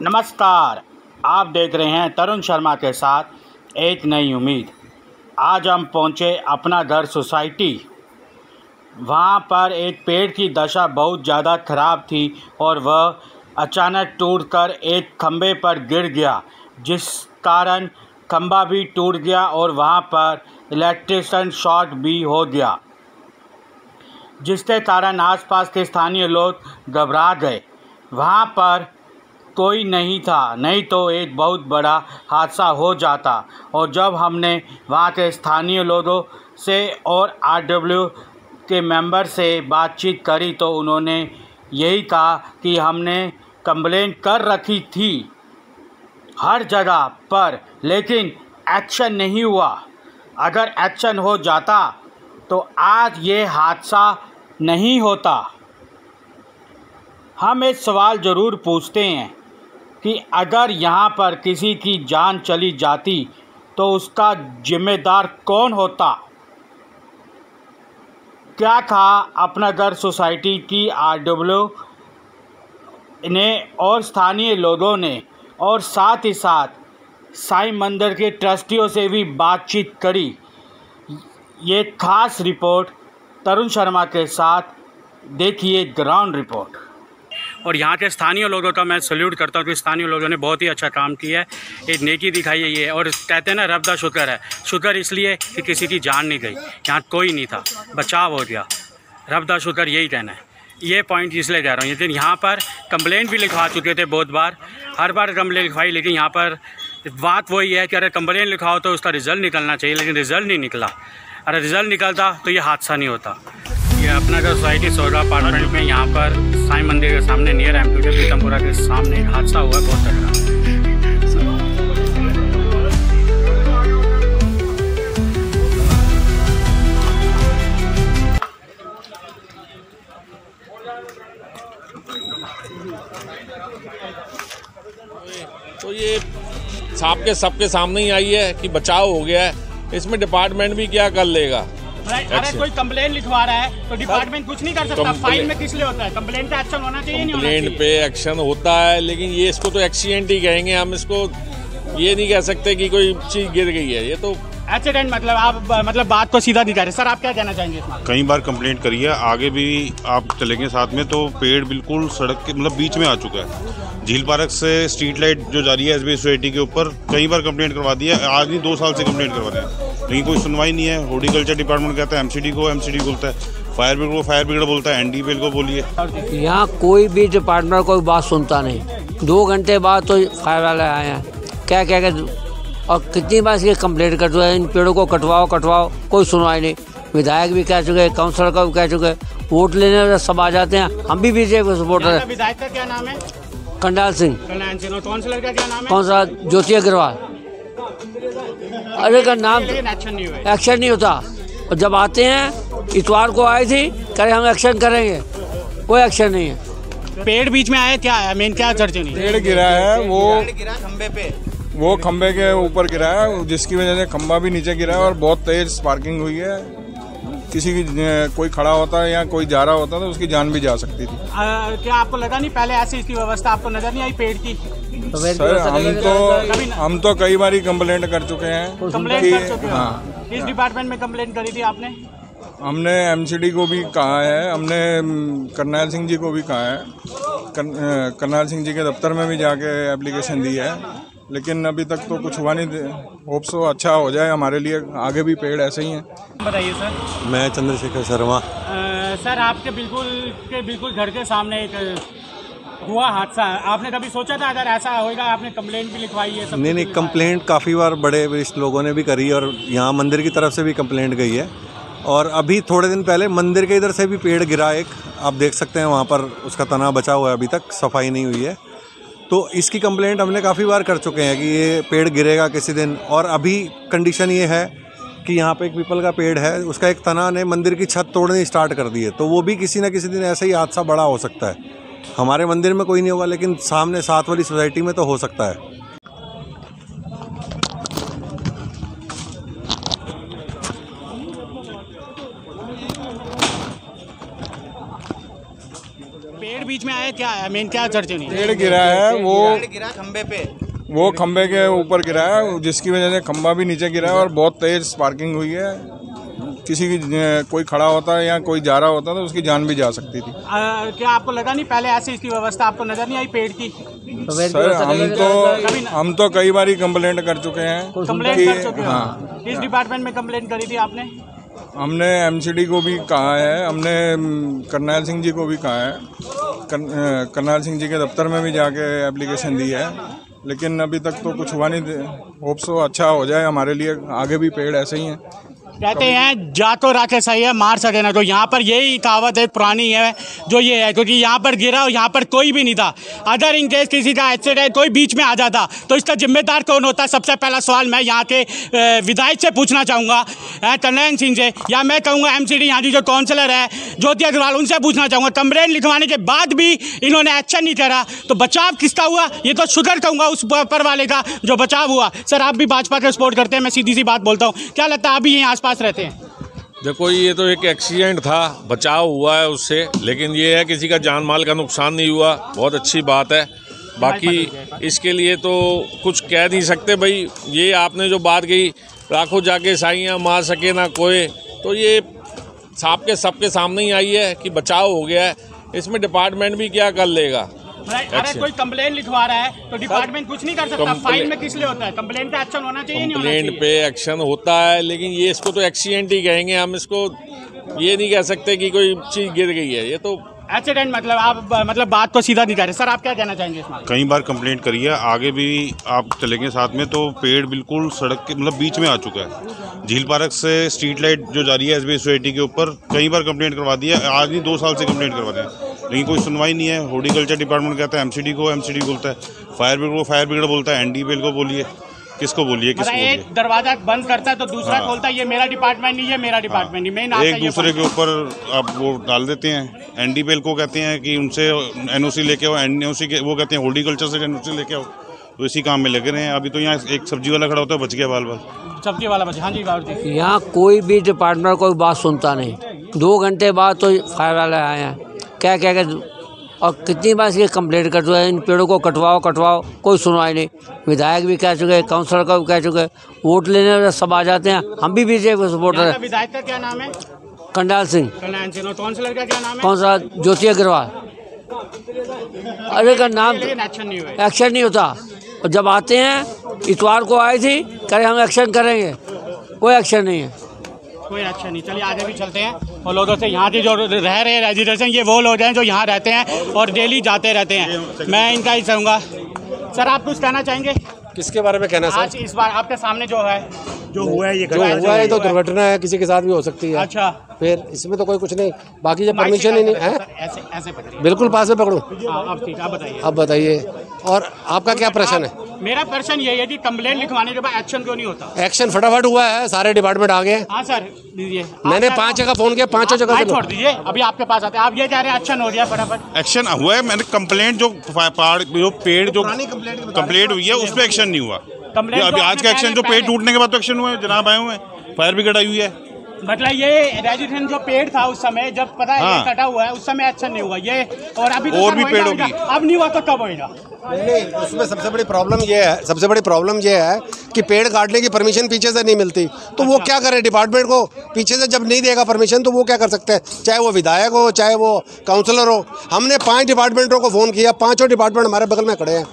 नमस्कार, आप देख रहे हैं तरुण शर्मा के साथ एक नई उम्मीद। आज हम पहुंचे अपना घर सोसाइटी। वहां पर एक पेड़ की दशा बहुत ज़्यादा ख़राब थी और वह अचानक टूटकर एक खंभे पर गिर गया, जिस कारण खंभा भी टूट गया और वहां पर इलेक्ट्रिसिटी शॉर्ट भी हो गया, जिसके कारण आसपास के स्थानीय लोग घबरा गए। वहां पर कोई नहीं था, नहीं तो एक बहुत बड़ा हादसा हो जाता। और जब हमने वहां के स्थानीय लोगों से और आरडब्ल्यू के मेंबर से बातचीत करी तो उन्होंने यही कहा कि हमने कंप्लेंट कर रखी थी हर जगह पर, लेकिन एक्शन नहीं हुआ। अगर एक्शन हो जाता तो आज ये हादसा नहीं होता। हम एक सवाल ज़रूर पूछते हैं कि अगर यहाँ पर किसी की जान चली जाती तो उसका जिम्मेदार कौन होता? क्या कहा अपना घर सोसाइटी की आरडब्ल्यू ने और स्थानीय लोगों ने, और साथ ही साथ साईं मंदिर के ट्रस्टियों से भी बातचीत करी। ये खास रिपोर्ट तरुण शर्मा के साथ, देखिए ग्राउंड रिपोर्ट। और यहाँ के स्थानीय लोगों का मैं सल्यूट करता हूँ कि स्थानीय लोगों ने बहुत ही अच्छा काम किया है, एक नेकी दिखाई है ये। और कहते हैं ना, रब दा शुक्र है। शुक्र इसलिए कि किसी की जान नहीं गई, यहाँ कोई नहीं था, बचाव हो गया। रब दा शुक्र, यही कहना है। ये पॉइंट इसलिए कह रहा हूँ, लेकिन यहाँ पर कंप्लेंट भी लिखवा चुके थे बहुत बार, हर बार कंप्लेंट लिखवाई, लेकिन यहाँ पर बात वही है कि अगर कंप्लेंट लिखाओ तो उसका रिज़ल्ट निकलना चाहिए, लेकिन रिज़ल्ट नहीं निकला। अगर रिज़ल्ट निकलता तो ये हादसा नहीं होता। ये अपना घर सोसाइटी सोलह अपार्टमेंट में, यहाँ पर साईं मंदिर के सामने नियर एमपी पीतमपुरा के सामने हादसा हुआ, बहुत तगड़ा। तो ये साहब के सबके सामने ही आई है कि बचाव हो गया है, इसमें डिपार्टमेंट भी क्या कर लेगा। अरे कोई कंप्लेंट लिखवा रहा है तो डिपार्टमेंट कुछ नहीं कर सकता। फाइल में किस लिए होता है? कंप्लेंट पे एक्शन होना चाहिए, नहीं होना चाहिए? कंप्लेंट पे एक्शन होता है, लेकिन ये इसको तो एक्सीडेंट ही कहेंगे हम। इसको ये नहीं कह सकते कि कोई चीज गिर गई है, ये तो एक्सीडेंट। मतलब आप बात को सीधा नहीं कर रहे। सर, आप क्या कहना चाहेंगे इसमें? कई बार कंप्लेंट करी है, आगे भी आप चलेंगे साथ में, तो पेड़ बिल्कुल सड़क के मतलब बीच में आ चुका है। झील पार्क से स्ट्रीट लाइट जो जा रही है एसबीआई सोसाइटी के ऊपर, कई बार कंप्लेंट करवा दी है। आज नहीं 2 साल से कंप्लेंट करवा रहे हैं, लेकिन कोई सुनवाई नहीं है। हॉर्टिकल्चर डिपार्टमेंट कहता है एमसीडी बोलता है, फायर ब्रिगेड को फायर ब्रिगेड बोलता है, एनडीपीएल को बोलिए। यहाँ कोई भी डिपार्टमेंट कोई बात सुनता नहीं। 2 घंटे बाद तो फायर वाले आए हैं, क्या क्या क्या, और कितनी बार इसकी कंप्लेंट कर चुके हैं, इन पेड़ों को कटवाओ, कोई सुनवाई नहीं। विधायक भी कह चुके, काउंसलर का भी कह चुके, वोट लेने सब आ जाते हैं। हम भी बीजेपी सपोर्टर है। विधायक का क्या नाम है? कंडाल सिंह। और काउंसलर का क्या नाम है? काउंसलर ज्योति अग्रवाल। अरे का नाम एक्शन नहीं होता। और जब आते हैं, इतवार को आए थे, कह हम एक्शन करेंगे, कोई एक्शन नहीं है। पेड़ बीच में आया, क्या है मेन, क्या चर्चा नहीं? पेड़ गिरा है, वो खंबे के ऊपर गिरा है, जिसकी वजह से खंबा भी नीचे गिरा है और बहुत तेज स्पार्किंग हुई है। किसी की कोई खड़ा होता है या कोई जा रहा होता तो उसकी जान भी जा सकती थी। क्या आपको लगा नहीं पहले ऐसी इसकी व्यवस्था आपको नजर नहीं आई पेड़ की? सर, हम तो कई बार कंप्लेंट कर चुके हैं। कंप्लेंट कर चुके हैं? हाँ। किस डिपार्टमेंट में कंप्लेंट करी थी आपने? हमने एमसीडी को भी कहा है, हमने करनाल सिंह जी को भी कहा है, करनाल सिंह जी के दफ्तर में भी जाके एप्लीकेशन दी है, लेकिन अभी तक तो कुछ हुआ नहीं। होप सो अच्छा हो जाए हमारे लिए, आगे भी पेड़ ऐसे ही हैं। बताइए सर। मैं चंद्रशेखर शर्मा। सर, आपके बिल्कुल घर के सामने एक हुआ हादसा, आपने कभी सोचा था अगर ऐसा होगा? आपने कंप्लेंट भी लिखवाई है? सब नहीं, कंप्लेंट काफ़ी बार बड़े वरिष्ठ लोगों ने भी करी और यहाँ मंदिर की तरफ से भी कंप्लेंट गई है। और अभी थोड़े दिन पहले मंदिर के इधर से भी पेड़ गिरा एक, आप देख सकते हैं वहाँ पर उसका तना बचा हुआ है, अभी तक सफाई नहीं हुई है। तो इसकी कंप्लेंट हमने काफ़ी बार कर चुके हैं कि ये पेड़ गिरेगा किसी दिन। और अभी कंडीशन ये है कि यहाँ पे एक पीपल का पेड़ है, उसका एक तना ने मंदिर की छत तोड़नी स्टार्ट कर दी है, तो वो भी किसी न किसी दिन ऐसा ही हादसा बड़ा हो सकता है। हमारे मंदिर में कोई नहीं होगा, लेकिन सामने साथ वाली सोसाइटी में तो हो सकता है। पेड़ बीच में आया, क्या है मेन, क्या चर्चा नहीं? पेड़ गिरा है, वो गिरा खंबे पे, वो खंबे के ऊपर गिरा है, जिसकी वजह से खंबा भी नीचे गिरा है और बहुत तेज स्पार्किंग हुई है। किसी की कोई खड़ा होता है या कोई जा रहा होता तो उसकी जान भी जा सकती थी। क्या आपको लगा नहीं पहले ऐसी इसकी व्यवस्था आपको नजर नहीं आई पेड़ की? सर हम तो कई बार कंप्लेंट कर चुके हैं। कंप्लेंट कर चुके हैं? हाँ। किस डिपार्टमेंट में कंप्लेंट करी थी आपने? हमने एमसीडी को भी कहा है, हमने करनैल सिंह जी को भी कहा है, करनैल सिंह जी के दफ्तर में भी जाके एप्लीकेशन दी है, लेकिन अभी तक तो कुछ हुआ नहीं। होप सो अच्छा हो जाए हमारे लिए, आगे भी पेड़ ऐसे ही हैं। कहते हैं जा तो राखे सही है, मार सके ना। तो यहाँ पर यही कहावत है पुरानी है जो ये है, क्योंकि यहाँ पर गिरा और यहाँ पर कोई भी नहीं था। अदर इन केस किसी का एक्सीडेंट कोई बीच में आ जाता तो इसका जिम्मेदार कौन होता? सबसे पहला सवाल मैं यहाँ के विधायक से पूछना चाहूँगा, करनैल सिंह से, या मैं कहूँगा एमसीडी यहाँ की जो काउंसलर है ज्योति अग्रवाल, उनसे पूछना चाहूँगा। कंप्लेंट लिखवाने के बाद भी इन्होंने एक्शन नहीं करा तो बचाव किसका हुआ? ये तो शुक्र कहूँगा उस पर वाले का जो बचाव हुआ। सर आप भी भाजपा का सपोर्ट करते हैं, मैं सीधी सी बात बोलता हूँ, क्या लगता है आप भी यहीं आसपास रहते हैं? देखो ये तो एक एक्सीडेंट था, बचाव हुआ है उससे, लेकिन ये है किसी का जान माल का नुकसान नहीं हुआ, बहुत अच्छी बात है। बाकी इसके लिए तो कुछ कह नहीं सकते भाई। ये आपने जो बात कही, राखो जाके साइयाँ मार सके ना कोई, तो ये सबके सामने ही आई है कि बचाव हो गया है। इसमें डिपार्टमेंट भी क्या कर लेगा? अरे कोई कंप्लेंट लिखवा रहा है तो डिपार्टमेंट कुछ नहीं कर सकता। फाइन में किस लिए होता है? कंप्लेंट पे एक्शन होना चाहिए, नहीं होना चाहिए? कंप्लेंट पे एक्शन होता है, लेकिन ये इसको तो एक्सीडेंट ही कहेंगे हम, इसको ये नहीं कह सकते कि कोई चीज़ गिर गई है। ये तो एक्सीडेंट मतलब बात को सीधा नहीं कर रहे। सर आप क्या कहना चाहेंगे इसमें? कई बार कंप्लेंट करी है, आगे भी आप चलेंगे साथ में, तो पेड़ बिल्कुल सड़क के बीच में आ चुका है। झील पार्क से स्ट्रीट लाइट जो जा रही है एसबीआई सोसाइटी के ऊपर, कई बार कंप्लेंट करवा दी है, आज नहीं 2 साल से कंप्लेंट करवा रहे हैं, लेकिन कोई सुनवाई नहीं है। हॉर्टिकल्चर डिपार्टमेंट कहता है एमसीडी को, एमसीडी बोलता है फायर ब्रिगेड को, फायर ब्रिगेड बोलता है एनडीपीएल को। बोलिए किसको बोलिए, किसको बोलिए? एक दरवाजा बंद करता है तो दूसरा खोलता है, ये मेरा डिपार्टमेंट नहीं, ये मेरा डिपार्टमेंट नहीं। मेन एक दूसरे के ऊपर आप वो डाल देते हैं। एनडीपीएल को कहते हैं कि उनसे एनओसी लेके आओ, एनओसी के वो कहते हैं हॉर्टिकल्चर से एनओसी लेके आओ, तो इसी काम में लगे रहे हैं। अभी तो यहाँ एक सब्जी वाला खड़ा होता है, बच गया बाल बाल, सब्जी वाला बच। हाँ जी, यहाँ कोई भी डिपार्टमेंट कोई बात सुनता नहीं। 2 घंटे बाद तो फायर वाले आए हैं, क्या क्या क्या, और कितनी बार इसकी कंप्लेंट कर चुके हैं, इन पेड़ों को कटवाओ, कोई सुनवाई नहीं। विधायक भी कह चुके, काउंसलर का भी कह चुके, वोट लेने सब आ जाते हैं। हम भी बीजेपी को सपोर्ट है। विधायक का क्या नाम है? करनैल सिंह। काउंसलर का क्या नाम है? काउंसलर ज्योति अग्रवाल। अरे का नाम एक्शन नहीं होता, और जब आते हैं, इतवार को आई थी, कह रहे हम एक्शन करेंगे, कोई एक्शन नहीं है, कोई एक्शन नहीं। चलिए आगे भी चलते हैं और लोगों से, यहाँ के जो रह रहे रेजिडेंट्स हैं, ये वो लोग हैं जो यहाँ रहते हैं और डेली जाते रहते हैं। मैं इनका ही कहूँगा। सर आप कुछ कहना चाहेंगे? किसके बारे में कहना सर? आज इस बार आपके सामने जो है, जो हुआ है, ये जो हुआ है तो दुर्घटना है, किसी के साथ भी हो सकती है। अच्छा, फिर इसमें तो कोई कुछ नहीं, बाकी जब परमिशन ही नहीं है। ऐसे पकड़िए, बिल्कुल पास में पकड़ो। अब ठीक, आप बताइए। अब बताइए, और आपका क्या प्रश्न है? मेरा प्रश्न ये है कि कंप्लेंट लिखवाने के बाद एक्शन क्यों नहीं होता? एक्शन फटाफट हुआ है, सारे डिपार्टमेंट आ गए। हाँ सर दीजिए। मैंने 5 जगह फोन किया, 5 जगह से छोड़ दीजिए, अभी आपके पास आते हैं। आप ये कह रहे हैं एक्शन हो गया, फटाफट एक्शन हुआ है। मैंने कंप्लेंट जो पेड़ जो कंप्लेंट हुई है उस पर एक्शन नहीं हुआ। अभी आज का एक्शन जो पेड़ टूटने के बाद तो एक्शन हुआ है, जनाब आए हुए हैं, फायर ब्रिगेड आई हुई है। मतलब ये रेजिडेंट जो पेड़ था उस समय, जब पता है ये कटा हुआ है, उस समय एक्शन नहीं हुआ ये, और अभी तो और भी पेड़ों की अब नहीं हुआ तो कब होगा? नहीं, उसमें सबसे बड़ी प्रॉब्लम ये है कि पेड़ काटने की परमिशन पीछे से नहीं मिलती, तो वो क्या करे? डिपार्टमेंट को पीछे से जब नहीं देगा परमिशन तो वो क्या कर सकते हैं? चाहे वो विधायक हो, चाहे वो काउंसलर हो। हमने 5 डिपार्टमेंटों को फोन किया, 5 डिपार्टमेंट हमारे बगल में खड़े हैं।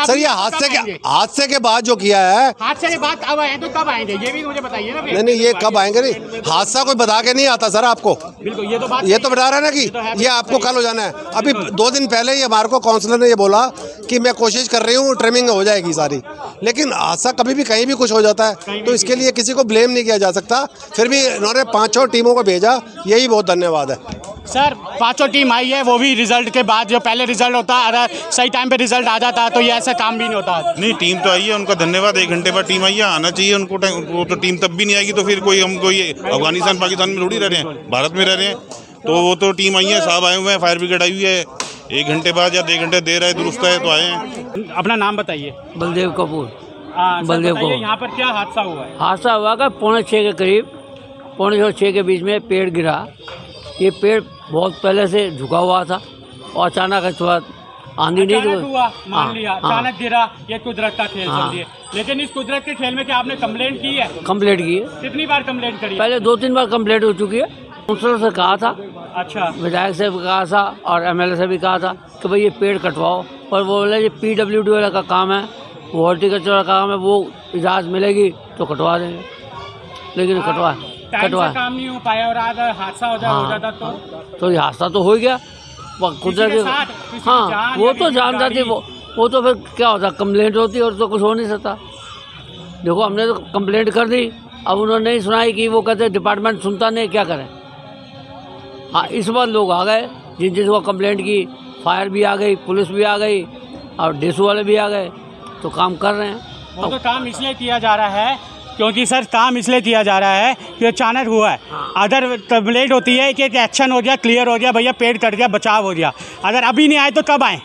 सर ये हादसे के बाद जो किया है, हादसे के बाद अब आए तो कब आएंगे ये भी मुझे बताइए ना। नहीं, ये कब आएंगे? नहीं, हादसा कोई बता के नहीं आता सर आपको। बिल्कुल, ये तो बता रहा है ना कि ये आपको कल हो जाना है। अभी 2 दिन पहले ही हमारे को काउंसलर ने ये बोला कि मैं कोशिश कर रही हूँ, ट्रिमिंग हो जाएगी सारी, लेकिन हादसा कभी भी कहीं भी कुछ हो जाता है, तो इसके लिए किसी को ब्लेम नहीं किया जा सकता। फिर भी इन्होंने 5 टीमों को भेजा, यही बहुत धन्यवाद है। सर 5 टीम आई है, वो भी रिजल्ट के बाद, जो पहले रिजल्ट होता अगर सही टाइम पे रिजल्ट आ जाता तो ये ऐसा काम भी नहीं होता। नहीं, टीम तो आई है, उनका धन्यवाद। 1 घंटे बाद टीम आई है, आना चाहिए उनको। वो तो टीम तब भी नहीं आएगी तो फिर हम कोई अफगानिस्तान पाकिस्तान में थोड़ी रह रहे हैं, भारत में रह रहे हैं। तो वो तो टीम आई है, साहब आए हुए हैं, फायर ब्रिगेड आई हुई है। 1 घंटे बाद या 1.5 घंटे देर है, दुरुस्त है तो आए हैं। अपना नाम बताइए। बलदेव कपूर। बलदेव कपूर। यहाँ पर क्या हादसा हुआ है? हादसा हुआ का 5:45 के करीब, 5:45 के बीच में पेड़ गिरा। ये पेड़ बहुत पहले से झुका हुआ था और अचानक इस बार आंधी नहीं अचानक हुआ, मान लिया हाँ। अचानक गिरा, ये कुदरत का खेल समझिए। लेकिन इस कुदरत के खेल में क्या आपने कंप्लेंट की है? कंप्लेंट की है, कितनी बार कंप्लेंट करी है? पहले 2-3 बार कंप्लेंट हो चुकी है। काउंसलर से कहा था, अच्छा, विधायक से भी कहा था और एमएलए से भी कहा था कि भाई ये पेड़ कटवाओ, पर वो बोले ये PWD वाला का काम है, वो हॉर्टिकल्चर का काम है, वो इजाज़त मिलेगी तो कटवा देंगे, लेकिन कटवा काम नहीं हो पाया और आज हादसा हो जाता तो ये हादसा तो हो ही गया कुदरत। हाँ, वो तो जान जाती, वो तो फिर क्या होता, कंप्लेंट होती और तो कुछ हो नहीं सकता। देखो हमने तो कंप्लेंट कर दी, अब उन्होंने नहीं सुनाई कि वो कहते डिपार्टमेंट सुनता नहीं, क्या करें। हाँ, इस बार लोग आ गए जिनको कंप्लेंट की, फायर भी आ गई, पुलिस भी आ गई और डेसू वाले भी आ गए, तो काम कर रहे हैं। वो तो काम इसलिए किया जा रहा है क्योंकि सर काम इसलिए किया जा रहा है कि अचानक हुआ है। अदर कंप्लेंट होती है कि एक्शन हो गया, क्लियर हो गया, भैया पेड़ कट गया, बचाव हो गया। अगर अभी नहीं आए तो कब आए?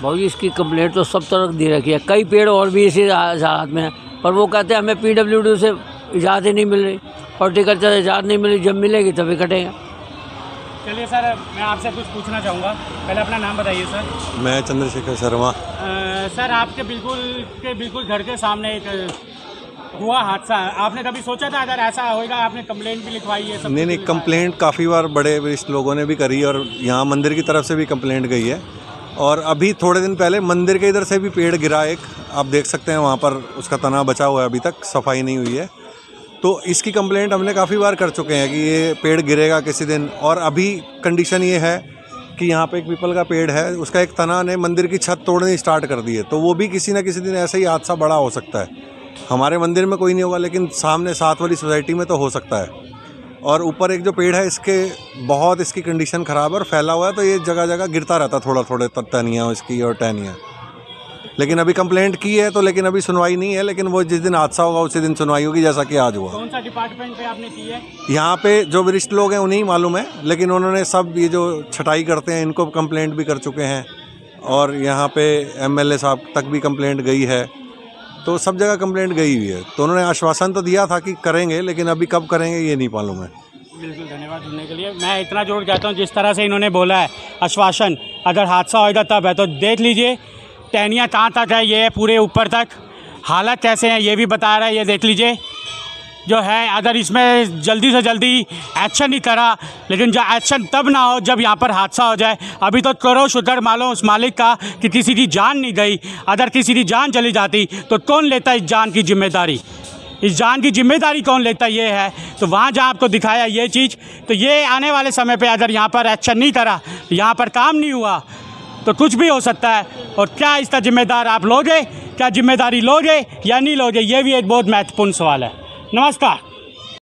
भाई इसकी कंप्लेंट तो सब तरफ दे रखी है, कई पेड़ और भी इसी हालात में है, पर वो कहते हैं हमें PWD से इजाज़त ही नहीं मिल रही, हॉर्टिकल्चर से इजाज़त नहीं मिली, जब मिलेगी तभी कटेगा। चलिए सर, मैं आपसे कुछ पूछना चाहूँगा, पहले अपना नाम बताइए सर। मैं चंद्रशेखर शर्मा। सर आपके बिल्कुल घर के सामने एक हुआ हादसा, आपने कभी सोचा था अगर ऐसा होगा? आपने कंप्लेंट भी लिखवाई है? नहीं, कंप्लेंट काफ़ी बार बड़े वरिष्ठ लोगों ने भी करी और यहाँ मंदिर की तरफ से भी कंप्लेंट गई है। और अभी थोड़े दिन पहले मंदिर के इधर से भी पेड़ गिरा एक, आप देख सकते हैं वहाँ पर उसका तना बचा हुआ है, अभी तक सफाई नहीं हुई है। तो इसकी कंप्लेंट हमने काफ़ी बार कर चुके हैं कि ये पेड़ गिरेगा किसी दिन। और अभी कंडीशन ये है कि यहाँ पे एक पीपल का पेड़ है, उसका एक तना ने मंदिर की छत तोड़नी स्टार्ट कर दी है, तो वो भी किसी न किसी दिन ऐसा ही हादसा बड़ा हो सकता है। हमारे मंदिर में कोई नहीं होगा, लेकिन सामने साथ वाली सोसाइटी में तो हो सकता है। और ऊपर एक जो पेड़ है इसके बहुत इसकी कंडीशन ख़राब है और फैला हुआ है, तो ये जगह जगह गिरता रहता थोड़ा टहनियाँ इसकी और टहनियाँ। लेकिन अभी कंप्लेंट की है तो, लेकिन अभी सुनवाई नहीं है। लेकिन वो जिस दिन हादसा होगा उसी दिन सुनवाई होगी, जैसा कि आज हुआ। कौन सा डिपार्टमेंट पे आपने की है? यहाँ पे जो वरिष्ठ लोग हैं उन्हीं मालूम है, लेकिन उन्होंने सब ये जो छटाई करते हैं इनको कंप्लेंट भी कर चुके हैं और यहाँ पे MLA साहब तक भी कंप्लेंट गई है, तो सब जगह कंप्लेंट गई हुई है। तो उन्होंने आश्वासन तो दिया था कि करेंगे, लेकिन अभी कब करेंगे ये नहीं मालूम है। बिल्कुल, धन्यवाद जुड़ने के लिए। मैं इतना जोड़ जाता हूँ, जिस तरह से इन्होंने बोला है आश्वासन, अगर हादसा होगा तब है, तो देख लीजिए टहनियाँ कहाँ तक है, ये पूरे ऊपर तक, हालत कैसे हैं ये भी बता रहा है, ये देख लीजिए जो है। अगर इसमें जल्दी से जल्दी एक्शन नहीं करा, लेकिन जो एक्शन तब ना हो जब यहाँ पर हादसा हो जाए। अभी तो करो शुक्र मानो उस मालिक का कि किसी की जान नहीं गई। अगर किसी की जान चली जाती तो कौन लेता इस जान की जिम्मेदारी? इस जान की जिम्मेदारी कौन लेता ये है। तो वहाँ जहाँ आपको दिखाया ये चीज़, तो ये आने वाले समय पे अगर यहाँ पर एक्शन नहीं करा, यहाँ पर काम नहीं हुआ, तो कुछ भी हो सकता है। और क्या इसका जिम्मेदार आप लोगे? क्या जिम्मेदारी लोगे या नहीं लोगे? ये भी एक बहुत महत्वपूर्ण सवाल है। नमस्कार।